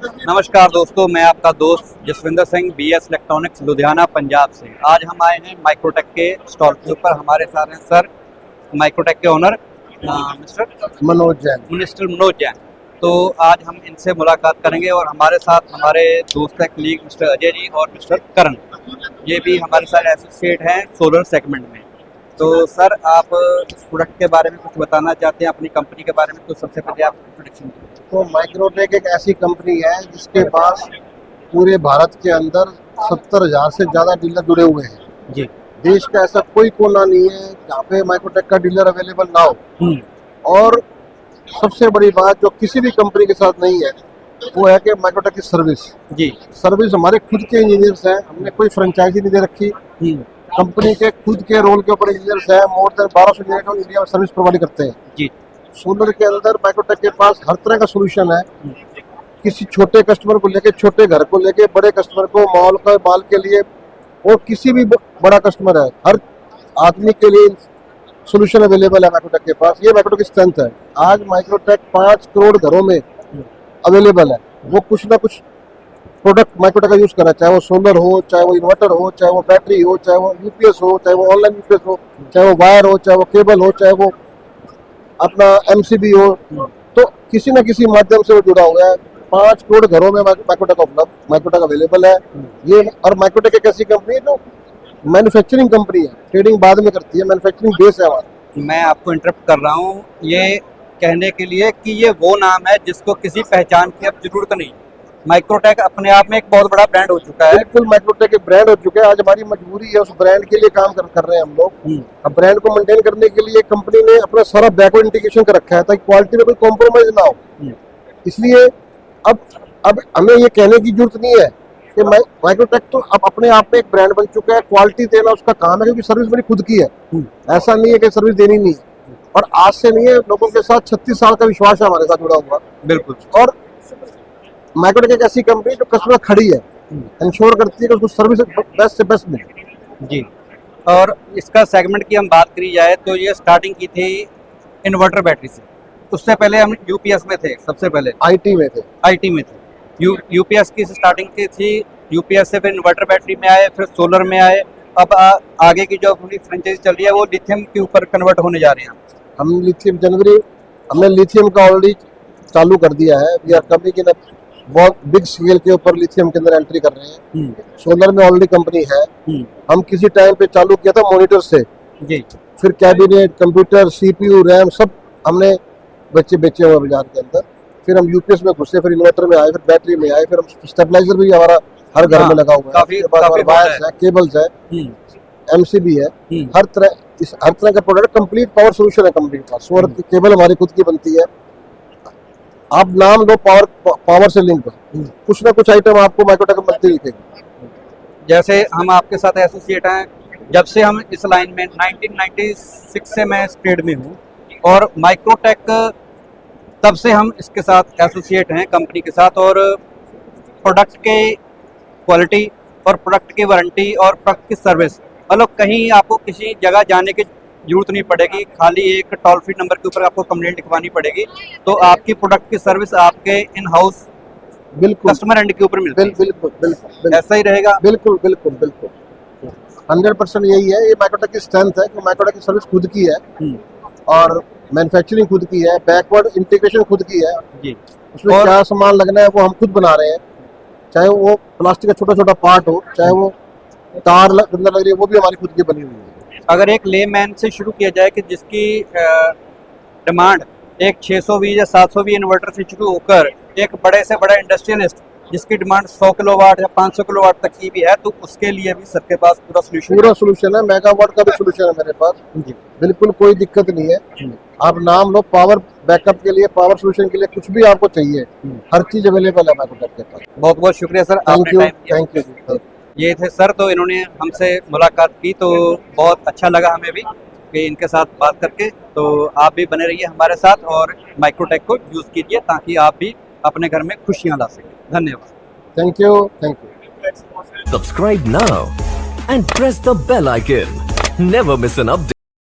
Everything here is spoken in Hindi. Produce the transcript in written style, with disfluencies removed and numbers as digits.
नमस्कार दोस्तों, मैं आपका दोस्त जसविंदर सिंह BS इलेक्ट्रॉनिक्स लुधियाना पंजाब से। आज हम आए हैं माइक्रोटेक के स्टॉल के ऊपर। हमारे साथ हैं सर माइक्रोटेक के ओनर मिस्टर मनोज जैन। तो आज हम इनसे मुलाकात करेंगे और हमारे साथ हमारे दोस्त हैं कलीग मिस्टर अजय जी और मिस्टर करण, ये भी हमारे साथ एसोसिएट हैं सोलर सेगमेंट में। तो सर, आप इस प्रोडक्ट के बारे में कुछ बताना चाहते हैं, अपनी कंपनी के बारे में? तो सबसे पहले आप इंट्रोडक्शन दीजिए। तो माइक्रोटेक एक ऐसी कंपनी है जिसके पास पूरे भारत के अंदर 70,000 से ज़्यादा डीलर जुड़े हुए हैं जी। देश का ऐसा कोई कोना नहीं है जहाँ पे माइक्रोटेक का डीलर अवेलेबल ना हो। और सबसे बड़ी बात जो किसी भी कंपनी के साथ नहीं है वो है कि माइक्रोटेक की सर्विस हमारे खुद के इंजीनियर्स हैं। हमने कोई फ्रेंचाइजी नहीं दे रखी। कंपनी के खुद के रोल के ऊपर इंजीनियर्स हैं। मोर देन 1200 इंजीनियर को इंडिया में सर्विस प्रोवाइड करते हैं जी। सोलर के अंदर माइक्रोटेक के पास हर तरह का सोल्यूशन है। किसी छोटे कस्टमर को लेके, छोटे घर को लेके, बड़े कस्टमर को माल के लिए, और किसी भी बड़ा कस्टमर है, हर आदमी के लिए सोल्यूशन अवेलेबल है माइक्रोटेक के पास। ये माइक्रोटेक की स्ट्रेंथ है। आज माइक्रोटेक 5 करोड़ घरों में अवेलेबल है। वो कुछ ना कुछ प्रोडक्ट माइक्रोटेक का यूज कर रहा है, चाहे वो सोलर हो, चाहे वो इन्वर्टर हो, चाहे वो बैटरी हो, चाहे वो यूपीएस हो, चाहे वो ऑनलाइन यूपीएस हो, चाहे वो वायर हो, चाहे वो केबल हो, चाहे वो अपना MCB हो, तो किसी न किसी माध्यम से वो जुड़ा हुआ है। 5 करोड़ घरों में माइक्रोटेक उपलब्ध, माइक्रोटेक अवेलेबल है ये। और माइक्रोटेक एक ऐसी कंपनी है जो मैन्युफैक्चरिंग कंपनी है, ट्रेडिंग बाद में करती है, मैन्युफैक्चरिंग बेस है हमारा। मैं आपको इंटरप्ट कर रहा हूँ ये कहने के लिए कि ये वो नाम है जिसको किसी पहचान की अब जरूरत नहीं। माइक्रोटेक अपने आप में एक बहुत बड़ा ब्रांड हो चुका है। बिल्कुल, माइक्रोटेक एक ब्रांड हो चुका है। आज हमारी मजबूरी है उस ब्रांड के लिए काम कर रहे हैं हम लोग। अब ब्रांड को मेंटेन करने के लिए कंपनी ने अपना सारा बैकवर्ड इंटीग्रेशन कर रखा है ताकि क्वालिटी में कोई कॉम्प्रोमाइज ना हो। इसलिए अब हमें ये कहने की जरूरत नहीं है कि माइक्रोटेक तो अब अपने आप में एक ब्रांड बन चुका है। क्वालिटी देना उसका काम है, क्योंकि सर्विस मेरी खुद की है। ऐसा नहीं है कि सर्विस देनी नहीं है। और आज से नहीं है, लोगों के साथ 36 साल का विश्वास है हमारे साथ जुड़ा हुआ। बिल्कुल। और माइक्रोटेक एक ऐसी कंपनी जो कस्टमर खड़ी है, इंश्योर करती है कि उसको सर्विस बेस्ट से बेस्ट मिले जी। और इसका सेगमेंट की हम बात करी जाए तो ये स्टार्टिंग की थी इन्वर्टर बैटरी से। उससे पहले हम यूपीएस में थे, सबसे पहले आईटी में थे। यूपीएस की स्टार्टिंग की थी। यूपीएस से फिर इन्वर्टर बैटरी में आए, फिर सोलर में आए। अब आगे की जो अपनी फ्रेंचाइजी चल रही है वो लिथियम के ऊपर कन्वर्ट होने जा रहे हैं। हम लिथियम हमने लिथियम का ऑलरेडी चालू कर दिया है। वी आर कमिंग इन बहुत बिग स्केल के ऊपर लिथियम के अंदर एंट्री कर रहे हैं। सोलर में ऑलरेडी कंपनी है। हम किसी टाइम पे चालू किया था मॉनिटर से जी। फिर कैबिनेट, कंप्यूटर, CPU, रैम सब हमने बेचे हुए बाजार के अंदर। फिर हम यूपीएस में घुसे, फिर इन्वर्टर में आए, फिर बैटरी में आए, फिर हम स्टेबलाइजर भी हमारा हर घर में लगा हुआ है। वायर्स है, केबल्स है, MCB है, हर तरह का प्रोडक्ट कंप्लीट पावर सोल्यूशन है कंपनी का। सोलर की केबल हमारी खुद की बनती है। आप नाम लो पावर से लिंक, कुछ ना कुछ आइटम आपको माइक्रोटेक में मिलती दिखेगी। जैसे हम आपके साथ एसोसिएट हैं, जब से हम इस लाइन में 1996 से मैं इस ट्रेड में हूँ, और माइक्रोटेक तब से हम इसके साथ एसोसिएट हैं कंपनी के साथ। और प्रोडक्ट के क्वालिटी और प्रोडक्ट की वारंटी और प्रोडक्ट की सर्विस, मतलब कहीं आपको किसी जगह जाने की जरूरत नहीं पड़ेगी। खाली एक टोल फ्री नंबर के ऊपर आपको कंप्लेंट लिखवानी पड़ेगी, तो आपकी प्रोडक्ट की सर्विस आपके इन हाउस बिल्कुल कस्टमर एंड के ऊपर मिलती है। बिल्कुल ऐसा ही रहेगा। बिल्कुल 100% यही है। ये माइक्रोटेक की स्ट्रेंथ है कि माइक्रोटेक की सर्विस खुद की है और मैन्युफैक्चरिंग खुद की है, बैकवर्ड इंटीग्रेशन खुद की है जी। उसमें क्या सामान लगना है वो हम खुद बना रहे हैं। चाहे वो प्लास्टिक का छोटा पार्ट हो, चाहे वो तार अंदर लग रही है, वो भी हमारी खुद की बनी हुई है। अगर एक लेमैन से शुरू किया जाए कि जिसकी डिमांड एक 620 या 720 इन्वर्टर से शुरू होकर एक बड़े से बड़ा इंडस्ट्रियलिस्ट जिसकी डिमांड 100 किलोवाट या 500 किलोवाट तक की भी है, तो उसके लिए भी सर के पास पूरा सोल्यूशन है। मेगावाट का भी सोल्यूशन है मेरे पास जी। बिल्कुल कोई दिक्कत नहीं है। आप नाम लो, पावर बैकअप के लिए, पावर सोल्यूशन के लिए, कुछ भी आपको चाहिए, हर चीज अवेलेबल है माइक्रोटेक के पास। बहुत बहुत शुक्रिया सर, थैंक यू। ये थे सर, तो इन्होंने हमसे मुलाकात की तो बहुत अच्छा लगा हमें भी कि इनके साथ बात करके। तो आप भी बने रहिए हमारे साथ और माइक्रोटेक को यूज़ कीजिए ताकि आप भी अपने घर में खुशियां ला सकें। धन्यवाद। Thank you. Subscribe now and press the bell icon. Never miss an update.